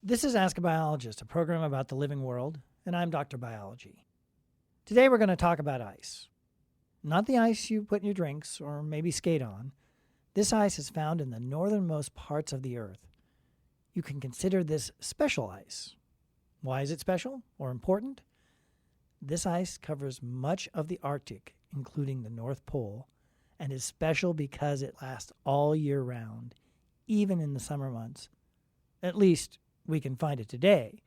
This is Ask a Biologist, a program about the living world, and I'm Dr. Biology. Today we're going to talk about ice. Not the ice you put in your drinks or maybe skate on. This ice is found in the northernmost parts of the Earth. You can consider this special ice. Why is it special or important? This ice covers much of the Arctic, including the North Pole, and is special because it lasts all year round, even in the summer months. At least, we can find it today.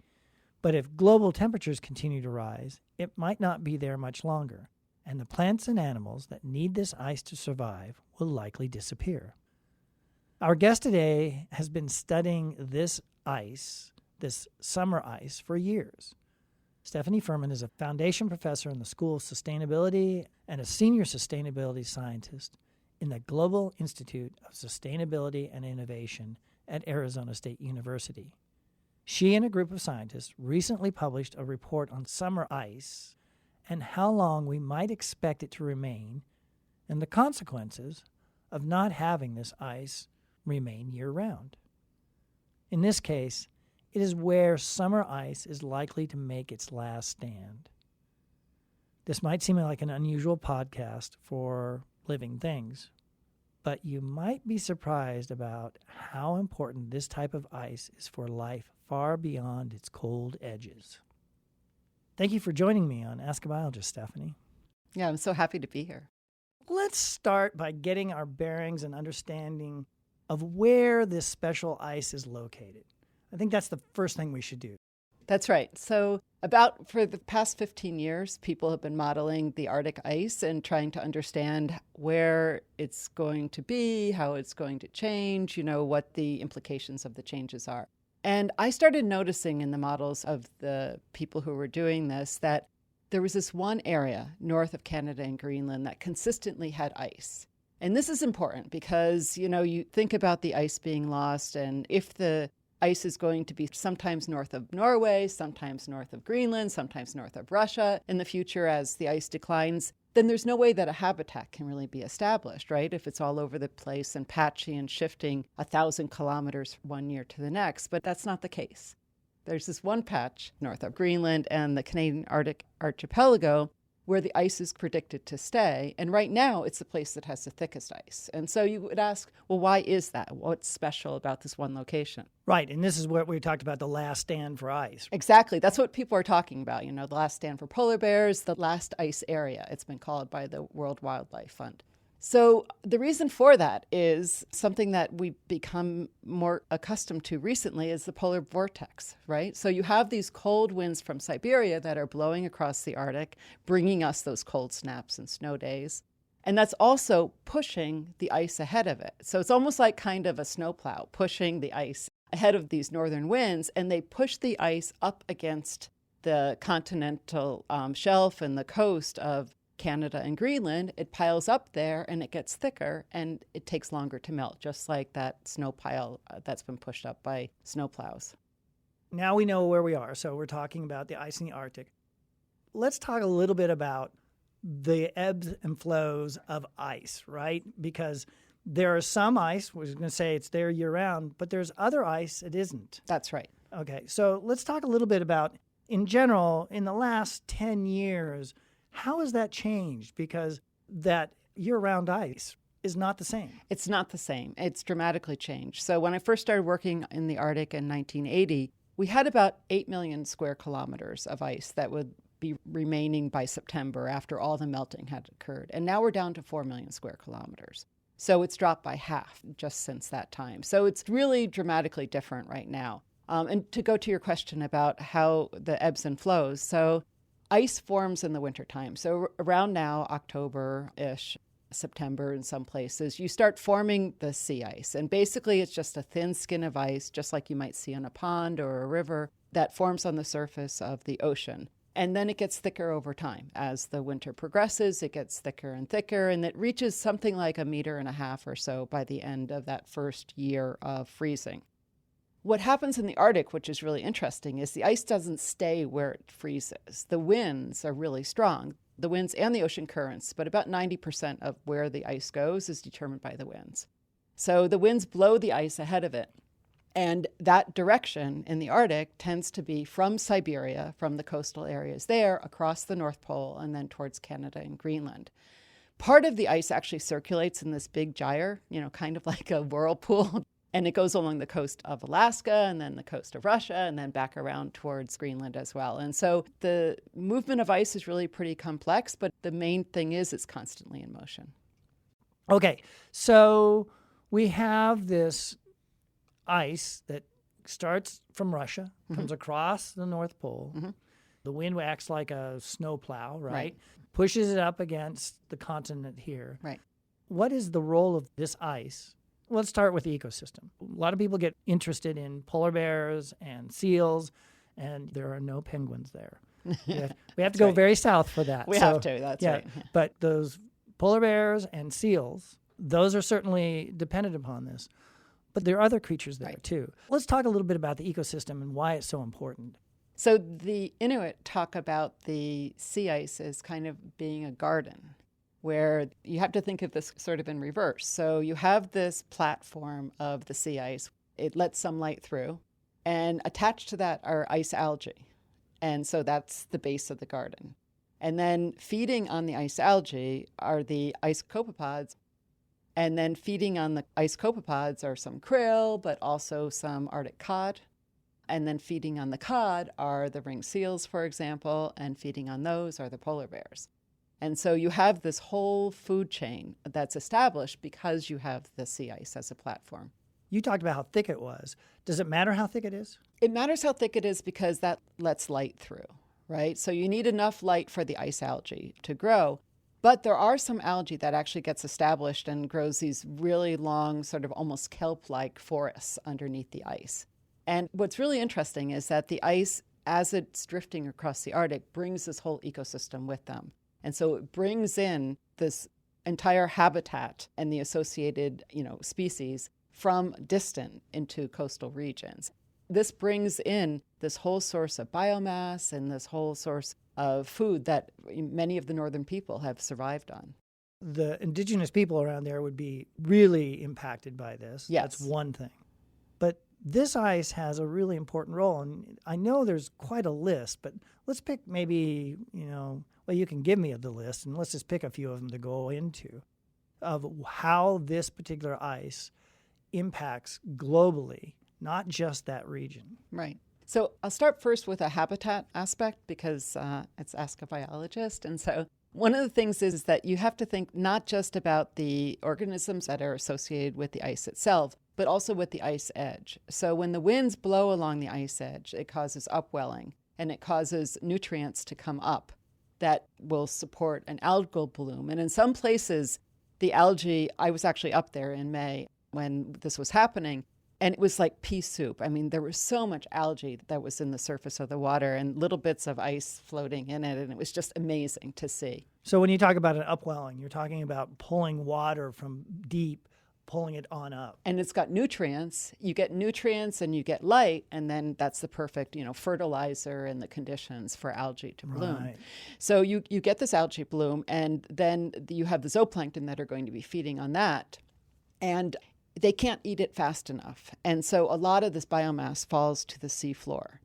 But if global temperatures continue to rise, it might not be there much longer, and the plants and animals that need this ice to survive will likely disappear. Our guest today has been studying this ice, this summer ice, for years. Stephanie Pfirman is a foundation professor in the School of Sustainability and a senior sustainability scientist in the Global Institute of Sustainability and Innovation at Arizona State University. She and a group of scientists recently published a report on summer ice and how long we might expect it to remain and the consequences of not having this ice remain year-round. In this case, it is where summer ice is likely to make its last stand. This might seem like an unusual podcast for living things, but you might be surprised about how important this type of ice is for life far beyond its cold edges. Thank you for joining me on Ask a Biologist, Stephanie. Yeah, I'm so happy to be here. Let's start by getting our bearings and understanding of where this special ice is located. I think that's the first thing we should do. That's right. So for the past 15 years, people have been modeling the Arctic ice and trying to understand where it's going to be, how it's going to change, what the implications of the changes are. And I started noticing in the models of the people who were doing this that there was this one area north of Canada and Greenland that consistently had ice. And this is important because, you think about the ice being lost, and if the ice is going to be sometimes north of Norway, sometimes north of Greenland, sometimes north of Russia in the future as the ice declines, then there's no way that a habitat can really be established, right? If it's all over the place and patchy and shifting 1,000 kilometers one year to the next. But that's not the case. There's this one patch north of Greenland and the Canadian Arctic archipelago where the ice is predicted to stay. And right now, it's the place that has the thickest ice. And so you would ask, well, why is that? What's special about this one location? Right, and this is what we talked about, the last stand for ice. Exactly. That's what people are talking about, the last stand for polar bears, the last ice area. It's been called by the World Wildlife Fund. So the reason for that is something that we've become more accustomed to recently is the polar vortex, right? So you have these cold winds from Siberia that are blowing across the Arctic, bringing us those cold snaps and snow days. And that's also pushing the ice ahead of it. So it's almost like kind of a snowplow pushing the ice ahead of these northern winds, and they push the ice up against the continental shelf and the coast of Canada and Greenland. It piles up there and it gets thicker and it takes longer to melt, just like that snow pile that's been pushed up by snowplows. Now we know where we are, so we're talking about the ice in the Arctic. Let's talk a little bit about the ebbs and flows of ice, right? Because there are some ice, we're going to say it's there year-round, but there's other ice it isn't. That's right. Okay, so let's talk a little bit about, in general, in the last 10 years, how has that changed? Because that year-round ice is not the same. It's not the same. It's dramatically changed. So when I first started working in the Arctic in 1980, we had about 8 million square kilometers of ice that would be remaining by September after all the melting had occurred. And now we're down to 4 million square kilometers. So it's dropped by half just since that time. So it's really dramatically different right now. And to go to your question about how the ebbs and flows, so ice forms in the wintertime. So around now, October-ish, September in some places, you start forming the sea ice. And basically it's just a thin skin of ice, just like you might see on a pond or a river, that forms on the surface of the ocean. And then it gets thicker over time. As the winter progresses, it gets thicker and thicker, and it reaches something like 1.5 meters or so by the end of that first year of freezing. What happens in the Arctic, which is really interesting, is the ice doesn't stay where it freezes. The winds are really strong, the winds and the ocean currents, but about 90% of where the ice goes is determined by the winds. So the winds blow the ice ahead of it. And that direction in the Arctic tends to be from Siberia, from the coastal areas there, across the North Pole, and then towards Canada and Greenland. Part of the ice actually circulates in this big gyre, kind of like a whirlpool. And it goes along the coast of Alaska and then the coast of Russia and then back around towards Greenland as well. And so the movement of ice is really pretty complex, but the main thing is it's constantly in motion. Okay, so we have this ice that starts from Russia, comes across the North Pole. The wind acts like a snowplow, right? Pushes it up against the continent here. Right. What is the role of this ice? Let's start with the ecosystem. A lot of people get interested in polar bears and seals, and there are no penguins there. We have to go very south for that. We have to, that's right. But those polar bears and seals, those are certainly dependent upon this. But there are other creatures there too. Let's talk a little bit about the ecosystem and why it's so important. So the Inuit talk about the sea ice as kind of being a garden, where you have to think of this sort of in reverse. So you have this platform of the sea ice. It lets some light through. And attached to that are ice algae. And so that's the base of the garden. And then feeding on the ice algae are the ice copepods. And then feeding on the ice copepods are some krill, but also some Arctic cod. And then feeding on the cod are the ringed seals, for example, and feeding on those are the polar bears. And so you have this whole food chain that's established because you have the sea ice as a platform. You talked about how thick it was. Does it matter how thick it is? It matters how thick it is because that lets light through, right? So you need enough light for the ice algae to grow. But there are some algae that actually gets established and grows these really long, sort of almost kelp-like forests underneath the ice. And what's really interesting is that the ice, as it's drifting across the Arctic, brings this whole ecosystem with them. And so it brings in this entire habitat and the associated, species from distant into coastal regions. This brings in this whole source of biomass and this whole source of food that many of the northern people have survived on. The indigenous people around there would be really impacted by this. Yes. That's one thing. But this ice has a really important role. And I know there's quite a list, but let's pick maybe, you can give me the list, and let's just pick a few of them to go into of how this particular ice impacts globally, not just that region. Right. So I'll start first with a habitat aspect because it's Ask a Biologist. And so one of the things is that you have to think not just about the organisms that are associated with the ice itself, but also with the ice edge. So when the winds blow along the ice edge, it causes upwelling and it causes nutrients to come up that will support an algal bloom. And in some places, the algae, I was actually up there in May when this was happening, and it was like pea soup. I mean, there was so much algae that was in the surface of the water and little bits of ice floating in it, and it was just amazing to see. So when you talk about an upwelling, you're talking about pulling water from deep, pulling it on up. And it's got nutrients. You get nutrients and you get light, and then that's the perfect, fertilizer and the conditions for algae to bloom. Right. So you get this algae bloom, and then you have the zooplankton that are going to be feeding on that. And they can't eat it fast enough. And so a lot of this biomass falls to the sea floor.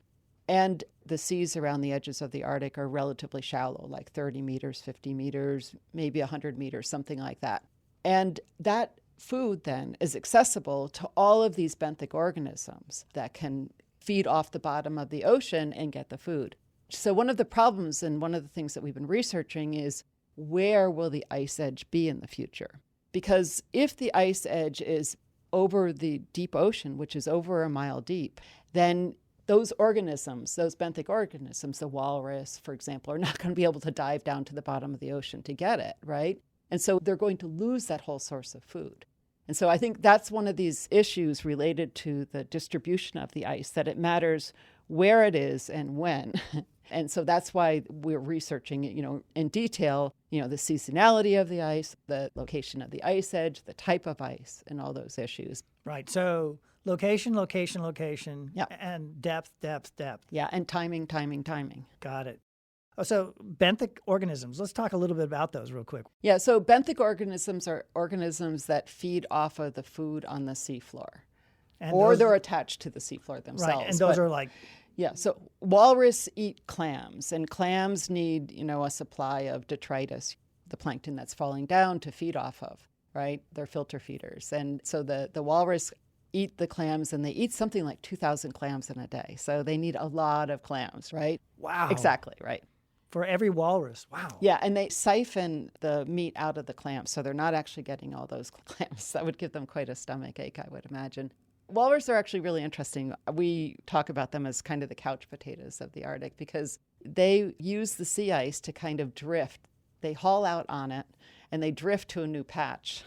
And the seas around the edges of the Arctic are relatively shallow, like 30 meters, 50 meters, maybe 100 meters, something like that. And that food then is accessible to all of these benthic organisms that can feed off the bottom of the ocean and get the food. So one of the problems and one of the things that we've been researching is where will the ice edge be in the future? Because if the ice edge is over the deep ocean, which is over a mile deep, then those organisms, those benthic organisms, the walrus, for example, are not going to be able to dive down to the bottom of the ocean to get it, right? And so they're going to lose that whole source of food. And so I think that's one of these issues related to the distribution of the ice, that it matters where it is and when. And so that's why we're researching, in detail, the seasonality of the ice, the location of the ice edge, the type of ice, and all those issues. Right. So location, Yep. and depth. Yeah, and timing. Got it. Oh, so benthic organisms. Let's talk a little bit about those real quick. Yeah, so benthic organisms are organisms that feed off of the food on the seafloor. And or those, they're attached to the seafloor themselves. right, and those are like, yeah, so walrus eat clams, and clams need, a supply of detritus, the plankton that's falling down to feed off of, right? They're filter feeders. And so the walrus eat the clams, and they eat something like 2,000 clams in a day. So they need a lot of clams, right? wow. Exactly, right. For every walrus. Wow. Yeah, and they siphon the meat out of the clams, so they're not actually getting all those clams. That would give them quite a stomach ache, I would imagine. Walrus are actually really interesting. We talk about them as kind of the couch potatoes of the Arctic because they use the sea ice to kind of drift. They haul out on it and they drift to a new patch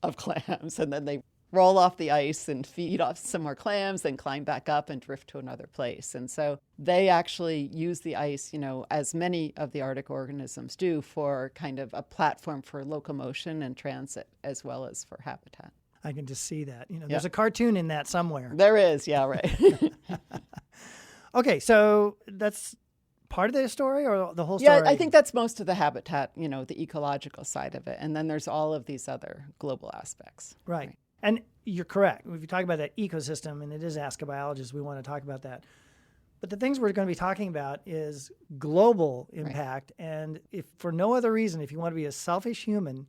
of clams, and then they roll off the ice and feed off some more clams, then climb back up and drift to another place. And so they actually use the ice, as many of the Arctic organisms do, for kind of a platform for locomotion and transit as well as for habitat. I can just see that. There's a cartoon in that somewhere. There is, yeah, right. Okay, so that's part of the story or the whole Yeah, story? I think that's most of the habitat, the ecological side of it. And then there's all of these other global aspects. Right. And you're correct. If you talk about that ecosystem, and it is Ask a Biologist, we want to talk about that. But the things we're going to be talking about is global impact. Right. And if for no other reason, if you want to be a selfish human,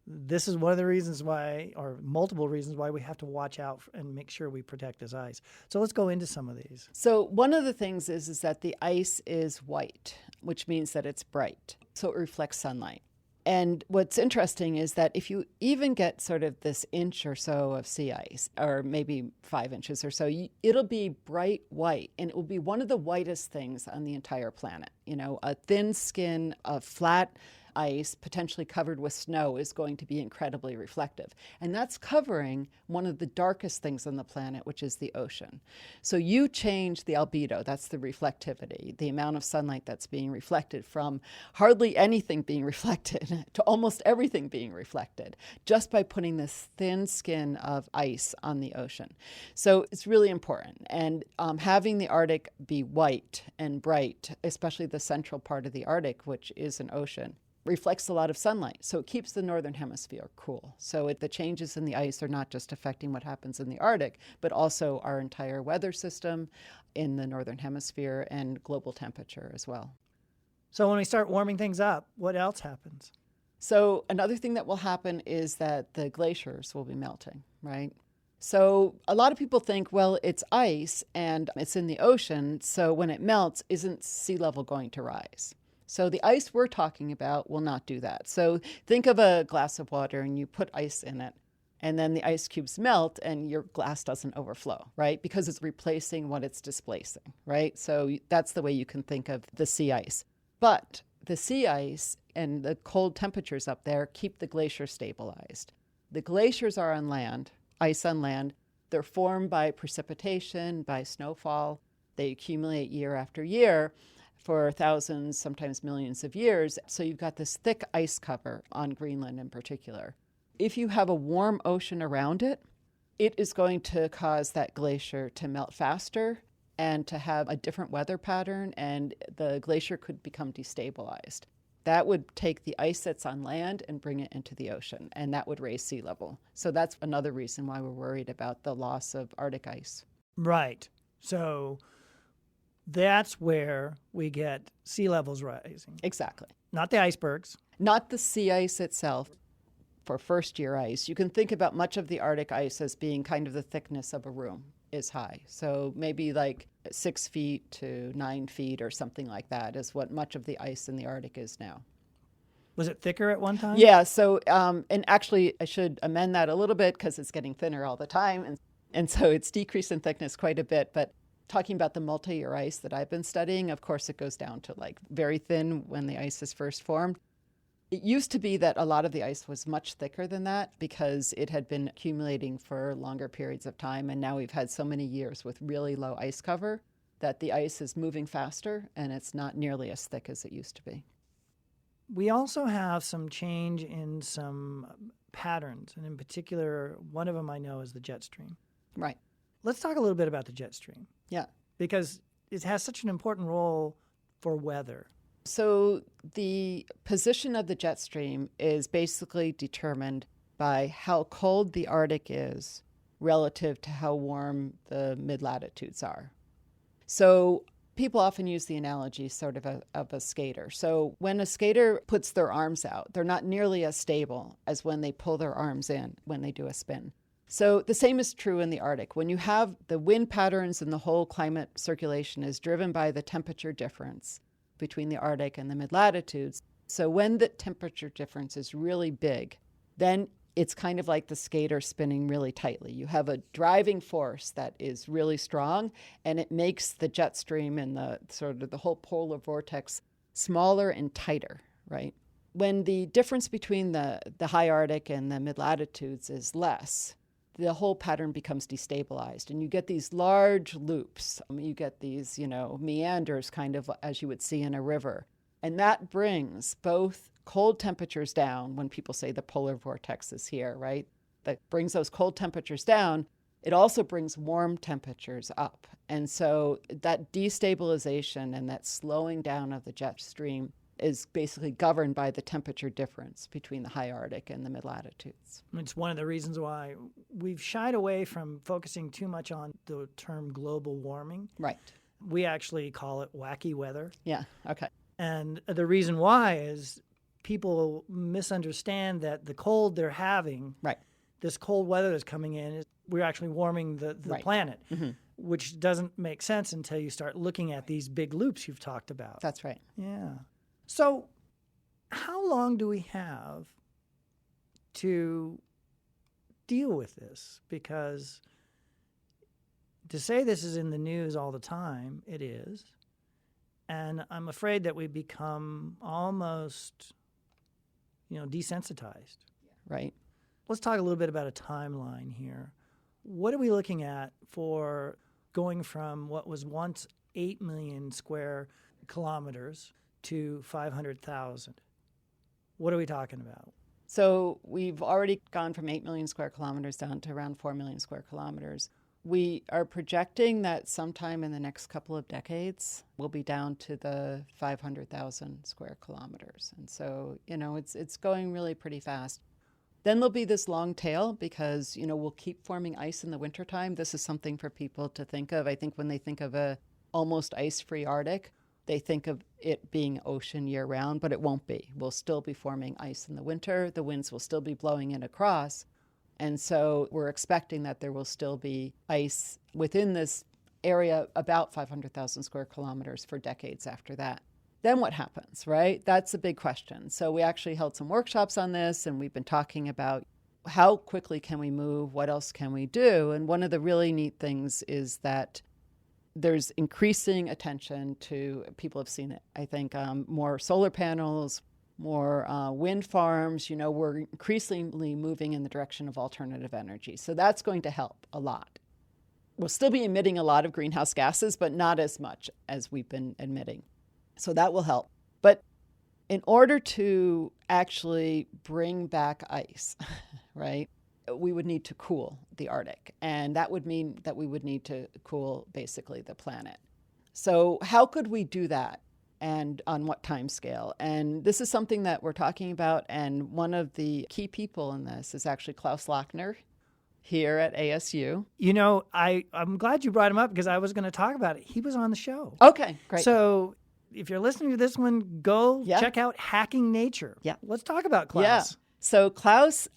this is one of the reasons why, or multiple reasons why we have to watch out and make sure we protect this ice. So let's go into some of these. So one of the things is that the ice is white, which means that it's bright. So it reflects sunlight. And what's interesting is that if you even get sort of this inch or so of sea ice, or maybe 5 inches or so, it'll be bright white, and it will be one of the whitest things on the entire planet. A thin skin of flat ice, potentially covered with snow, is going to be incredibly reflective. And that's covering one of the darkest things on the planet, which is the ocean. So you change the albedo, that's the reflectivity, the amount of sunlight that's being reflected, from hardly anything being reflected to almost everything being reflected, just by putting this thin skin of ice on the ocean. So it's really important. And having the Arctic be white and bright, especially the central part of the Arctic, which is an ocean, reflects a lot of sunlight, so it keeps the northern hemisphere cool. So the changes in the ice are not just affecting what happens in the Arctic, but also our entire weather system in the northern hemisphere and global temperature as well. So when we start warming things up, what else happens? So another thing that will happen is that the glaciers will be melting, right? So a lot of people think, well, it's ice and it's in the ocean, so when it melts, isn't sea level going to rise? So the ice we're talking about will not do that. So think of a glass of water and you put ice in it, and then the ice cubes melt and your glass doesn't overflow, right? Because it's replacing what it's displacing, right? So that's the way you can think of the sea ice. But the sea ice and the cold temperatures up there keep the glacier stabilized. The glaciers are on land, ice on land. They're formed by precipitation, by snowfall. They accumulate year after year for thousands, sometimes millions of years. So you've got this thick ice cover on Greenland in particular. If you have a warm ocean around it, it is going to cause that glacier to melt faster and to have a different weather pattern, and the glacier could become destabilized. That would take the ice that's on land and bring it into the ocean, and that would raise sea level. So that's another reason why we're worried about the loss of Arctic ice. Right. So that's where we get sea levels rising. Exactly. Not the icebergs. Not the sea ice itself. For first-year ice, you can think about much of the Arctic ice as being kind of the thickness of a room is high. So maybe like 6 feet to 9 feet or something like that is what much of the ice in the Arctic is now. Was it thicker at one time? Yeah. So, and actually I should amend that a little bit because it's getting thinner all the time. And so it's decreased in thickness quite a bit. But talking about the multi-year ice that I've been studying, of course, it goes down to like very thin when the ice is first formed. It used to be that a lot of the ice was much thicker than that because it had been accumulating for longer periods of time. And now we've had so many years with really low ice cover that the ice is moving faster and it's not nearly as thick as it used to be. We also have some change in some patterns. And in particular, one of them I know is the jet stream. Right. Let's talk a little bit about the jet stream. Yeah. Because it has such an important role for weather. So the position of the jet stream is basically determined by how cold the Arctic is relative to how warm the mid-latitudes are. So people often use the analogy sort of a skater. So when a skater puts their arms out, they're not nearly as stable as when they pull their arms in when they do a spin. So the same is true in the Arctic. When you have the wind patterns and the whole climate circulation is driven by the temperature difference between the Arctic and the mid-latitudes. So when the temperature difference is really big, then it's kind of like the skater spinning really tightly. You have a driving force that is really strong, and it makes the jet stream and the sort of the whole polar vortex smaller and tighter, right? When the difference between the high Arctic and the mid-latitudes is less, the whole pattern becomes destabilized, and you get these large loops. You get these, meanders kind of as you would see in a river. And that brings both cold temperatures down when people say the polar vortex is here, right? That brings those cold temperatures down. It also brings warm temperatures up. And so that destabilization and that slowing down of the jet stream is basically governed by the temperature difference between the high Arctic and the mid-latitudes. It's one of the reasons why we've shied away from focusing too much on the term global warming. Right. We actually call it wacky weather. Yeah, okay. And the reason why is people misunderstand that the cold they're having, right, this cold weather that's coming in, we're actually warming the right. planet, mm-hmm. which doesn't make sense until you start looking at these big loops you've talked about. That's right. Yeah. So how long do we have to deal with this? Because to say this is in the news all the time, it is. And I'm afraid that we become almost, desensitized. Right. Let's talk a little bit about a timeline here. What are we looking at for going from what was once 8 million square kilometers to 500,000? What are we talking about? So we've already gone from 8 million square kilometers down to around 4 million square kilometers. We are projecting that sometime in the next couple of decades, we'll be down to the 500,000 square kilometers. And so, it's going really pretty fast. Then there'll be this long tail because, we'll keep forming ice in the wintertime. This is something for people to think of. I think when they think of a almost ice-free Arctic, they think of it being ocean year-round, but it won't be. We'll still be forming ice in the winter. The winds will still be blowing in across. And so we're expecting that there will still be ice within this area about 500,000 square kilometers for decades after that. Then what happens, right? That's a big question. So we actually held some workshops on this, and we've been talking about how quickly can we move, what else can we do? And one of the really neat things is that there's increasing attention to, people have seen it, I think, more solar panels, more wind farms. We're increasingly moving in the direction of alternative energy. So that's going to help a lot. We'll still be emitting a lot of greenhouse gases, but not as much as we've been emitting. So that will help. But in order to actually bring back ice, right, we would need to cool the Arctic. And that would mean that we would need to cool basically the planet. So how could we do that? And on what time scale? And this is something that we're talking about. And one of the key people in this is actually Klaus Lochner here at ASU. I'm glad you brought him up because I was going to talk about it. He was on the show. Okay, great. So if you're listening to this one, go check out Hacking Nature. Yeah. Let's talk about Klaus. Yeah. So Klaus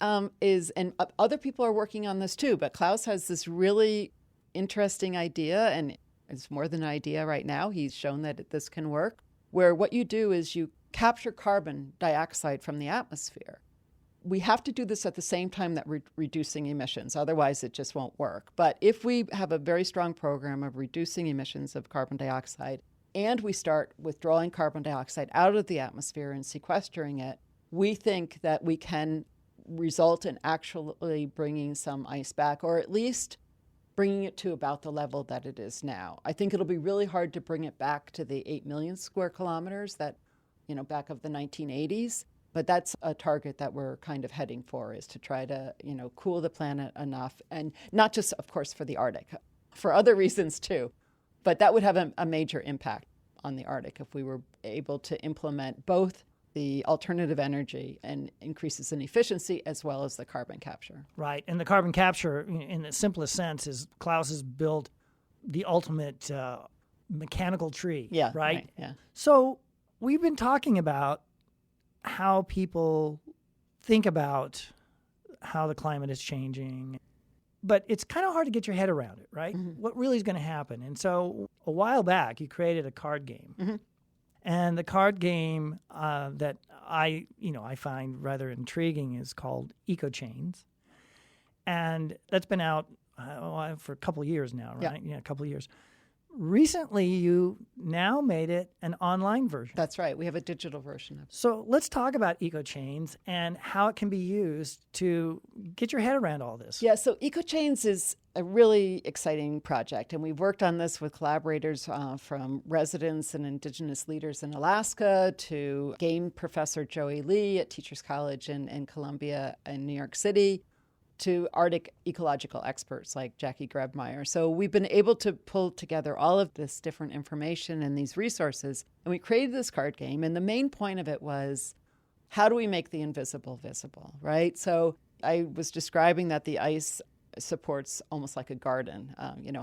is, and other people are working on this too, but Klaus has this really interesting idea, and it's more than an idea right now. He's shown that this can work, where what you do is you capture carbon dioxide from the atmosphere. We have to do this at the same time that we're reducing emissions. Otherwise, it just won't work. But if we have a very strong program of reducing emissions of carbon dioxide, and we start withdrawing carbon dioxide out of the atmosphere and sequestering it, we think that we can result in actually bringing some ice back, or at least bringing it to about the level that it is now. I think it'll be really hard to bring it back to the 8 million square kilometers that, back of the 1980s. But that's a target that we're kind of heading for, is to try to, cool the planet enough. And not just, of course, for the Arctic, for other reasons too. But that would have a major impact on the Arctic if we were able to implement both the alternative energy and increases in efficiency as well as the carbon capture. Right. And the carbon capture, in the simplest sense, is Klaus has built the ultimate mechanical tree. Yeah. Right? Yeah. So we've been talking about how people think about how the climate is changing, but it's kind of hard to get your head around it, right? Mm-hmm. What really is going to happen? And so a while back, you created a card game. Mm-hmm. And the card game that I find rather intriguing is called Eco Chains. And that's been out for a couple of years now, right? Yeah, a couple of years. Recently, you now made it an online version. That's right. We have a digital version of it. So let's talk about Eco Chains and how it can be used to get your head around all this. Yeah, so EcoChains is a really exciting project, and we've worked on this with collaborators from residents and indigenous leaders in Alaska to game professor Joey Lee at Teachers College in Columbia in New York City, to Arctic ecological experts like Jackie Grebmeyer. So we've been able to pull together all of this different information and these resources, and we created this card game. And the main point of it was, how do we make the invisible visible, right? So I was describing that the ice supports almost like a garden,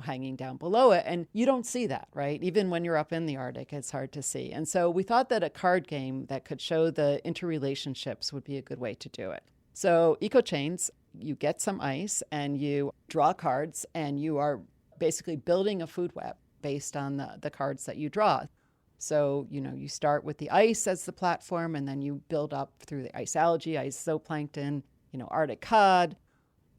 hanging down below it. And you don't see that, right? Even when you're up in the Arctic, it's hard to see. And so we thought that a card game that could show the interrelationships would be a good way to do it. So EcoChains, you get some ice and you draw cards, and you are basically building a food web based on the cards that you draw. So, you start with the ice as the platform, and then you build up through the ice algae, ice zooplankton, Arctic cod,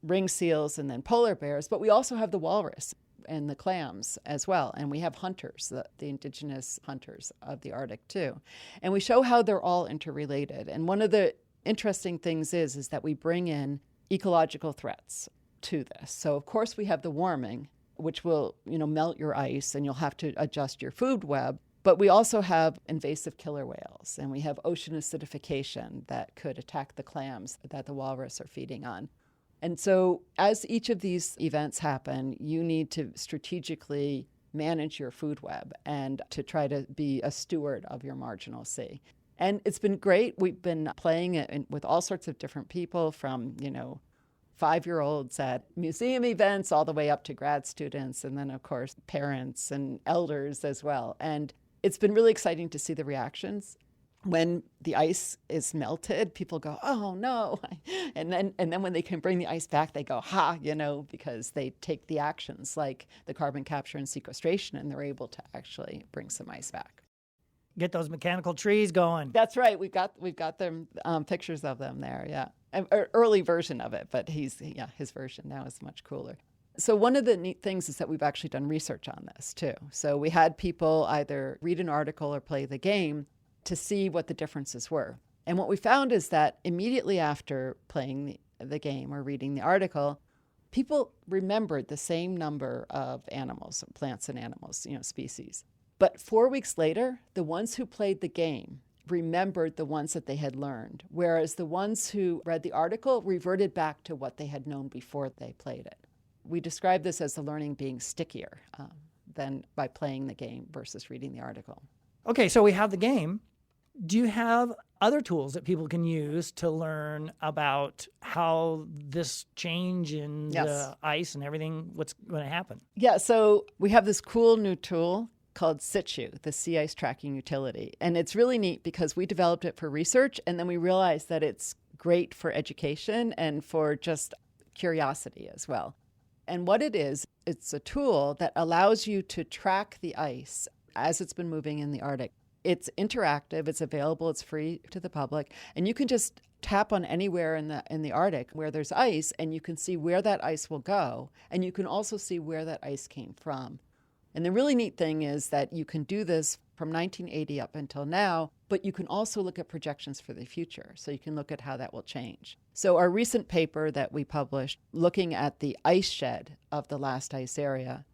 ring seals, and then polar bears. But we also have the walrus and the clams as well. And we have hunters, the indigenous hunters of the Arctic too. And we show how they're all interrelated. And one of the interesting things is that we bring in ecological threats to this. So of course we have the warming, which will, melt your ice, and you'll have to adjust your food web. But we also have invasive killer whales, and we have ocean acidification that could attack the clams that the walrus are feeding on. And so as each of these events happen, you need to strategically manage your food web and to try to be a steward of your marginal sea. And it's been great. We've been playing it with all sorts of different people, from, 5-year-olds at museum events all the way up to grad students, and then, of course, parents and elders as well. And it's been really exciting to see the reactions. When the ice is melted, people go, "Oh, no." And then when they can bring the ice back, they go, "Ha," because they take the actions like the carbon capture and sequestration, and they're able to actually bring some ice back. Get those mechanical trees going. That's right. We've got them pictures of them there. Yeah, an early version of it, but his version now is much cooler. So one of the neat things is that we've actually done research on this too. So we had people either read an article or play the game to see what the differences were. And what we found is that immediately after playing the game or reading the article, people remembered the same number of animals, plants and animals, species. But 4 weeks later, the ones who played the game remembered the ones that they had learned, whereas the ones who read the article reverted back to what they had known before they played it. We describe this as the learning being stickier than by playing the game versus reading the article. Okay, so we have the game. Do you have other tools that people can use to learn about how this change in the ice and everything, what's going to happen? Yeah, so we have this cool new tool called Situ, the sea ice tracking utility. And it's really neat because we developed it for research, and then we realized that it's great for education and for just curiosity as well. And what it is, it's a tool that allows you to track the ice as it's been moving in the Arctic. It's interactive, it's available, it's free to the public, and you can just tap on anywhere in the Arctic where there's ice, and you can see where that ice will go, and you can also see where that ice came from. And the really neat thing is that you can do this from 1980 up until now, but you can also look at projections for the future. So you can look at how that will change. So our recent paper that we published, looking at the ice shed of the last ice area,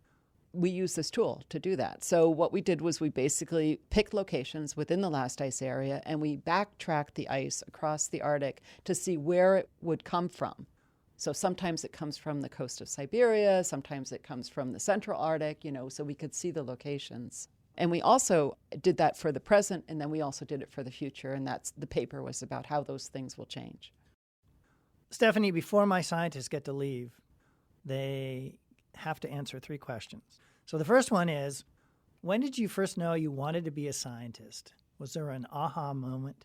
we use this tool to do that. So what we did was we basically picked locations within the last ice area, and we backtracked the ice across the Arctic to see where it would come from. So sometimes it comes from the coast of Siberia, sometimes it comes from the central Arctic, so we could see the locations. And we also did that for the present, and then we also did it for the future. And the paper was about how those things will change. Stephanie, before my scientists get to leave, they have to answer 3 questions. So the first one is, when did you first know you wanted to be a scientist? Was there an aha moment?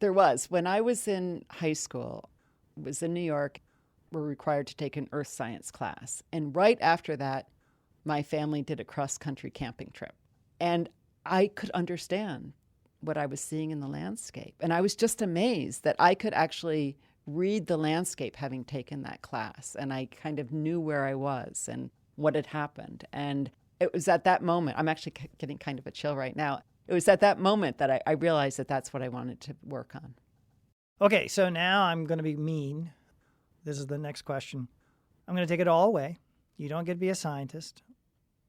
There was. When I was in high school, it was in New York, we were required to take an earth science class. And right after that, my family did a cross-country camping trip. And I could understand what I was seeing in the landscape. And I was just amazed that I could actually read the landscape having taken that class. And I kind of knew where I was and what had happened. And it was at that moment, I'm actually getting kind of a chill right now. It was at that moment that I realized that that's what I wanted to work on. Okay, so now I'm going to be mean. This is the next question. I'm going to take it all away. You don't get to be a scientist.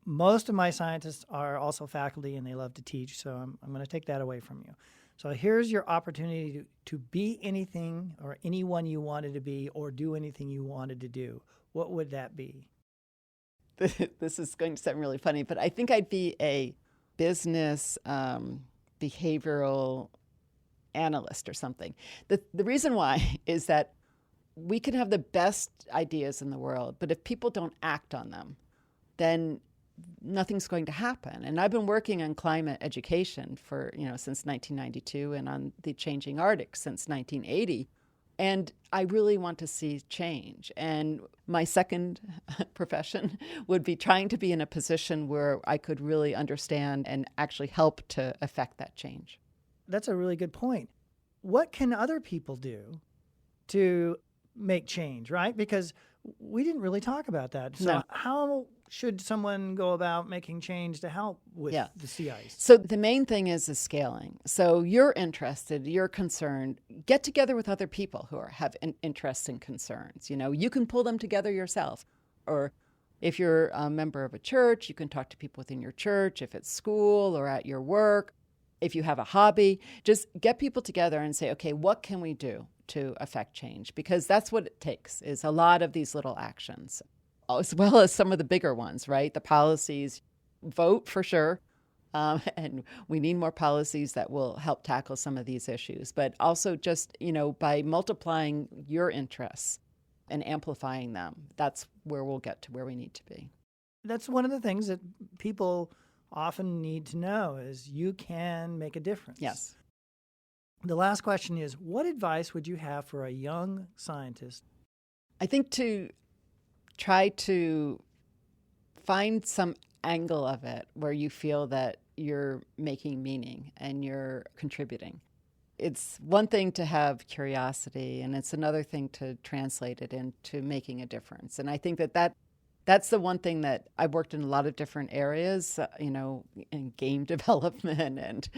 Most of my scientists are also faculty and they love to teach, so I'm going to take that away from you. So here's your opportunity to be anything or anyone you wanted to be or do anything you wanted to do. What would that be? This is going to sound really funny, but I think I'd be a business behavioral analyst or something. The reason why is that we can have the best ideas in the world, but if people don't act on them, then nothing's going to happen. And I've been working on climate education since 1992 and on the changing Arctic since 1980. And I really want to see change. And my second profession would be trying to be in a position where I could really understand and actually help to affect that change. That's a really good point. What can other people do to make change, right? Because we didn't really talk about that. So No. How should someone go about making change to help with the sea ice? So the main thing is the scaling. So you're interested, you're concerned, get together with other people who have interests and concerns. You can pull them together yourself. Or if you're a member of a church, you can talk to people within your church, if it's school or at your work. If you have a hobby, just get people together and say, okay, what can we do to affect change? Because that's what it takes, is a lot of these little actions, as well as some of the bigger ones, right? The policies, vote for sure. And we need more policies that will help tackle some of these issues. But also just, by multiplying your interests and amplifying them, that's where we'll get to where we need to be. That's one of the things that people often need to know is you can make a difference. Yes. The last question is, what advice would you have for a young scientist? I think to try to find some angle of it where you feel that you're making meaning and you're contributing. It's one thing to have curiosity, and it's another thing to translate it into making a difference. And I think that's the one thing that I've worked in a lot of different areas, in game development and,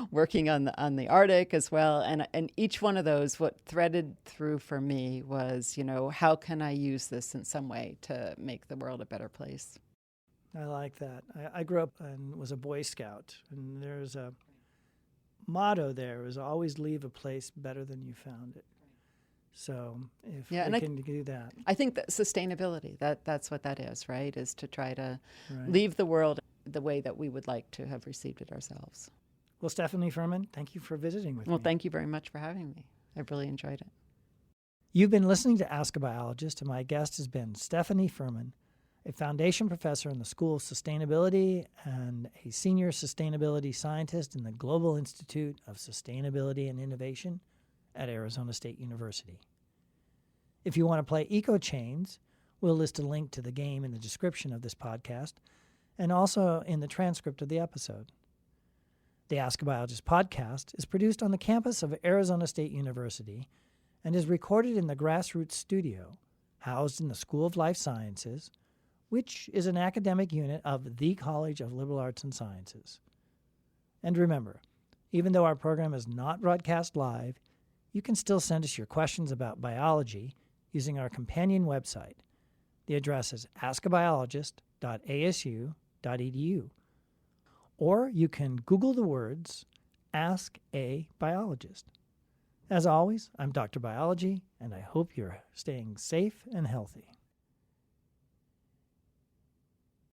working on the Arctic as well. And each one of those, what threaded through for me was, how can I use this in some way to make the world a better place? I like that. I grew up and was a Boy Scout, and there's a motto there is always leave a place better than you found it. So if we can do that. I think that sustainability, that's what that is, right? Is to try to leave the world the way that we would like to have received it ourselves. Well, Stephanie Pfirman, thank you for visiting with me. Well, thank you very much for having me. I've really enjoyed it. You've been listening to Ask a Biologist, and my guest has been Stephanie Pfirman, a foundation professor in the School of Sustainability and a senior sustainability scientist in the Global Institute of Sustainability and Innovation at Arizona State University. If you want to play Eco Chains, we'll list a link to the game in the description of this podcast and also in the transcript of the episode. The Ask a Biologist podcast is produced on the campus of Arizona State University and is recorded in the Grassroots Studio, housed in the School of Life Sciences, which is an academic unit of the College of Liberal Arts and Sciences. And remember, even though our program is not broadcast live, you can still send us your questions about biology using our companion website. The address is askabiologist.asu.edu. Or you can Google the words, Ask a Biologist. As always, I'm Dr. Biology, and I hope you're staying safe and healthy.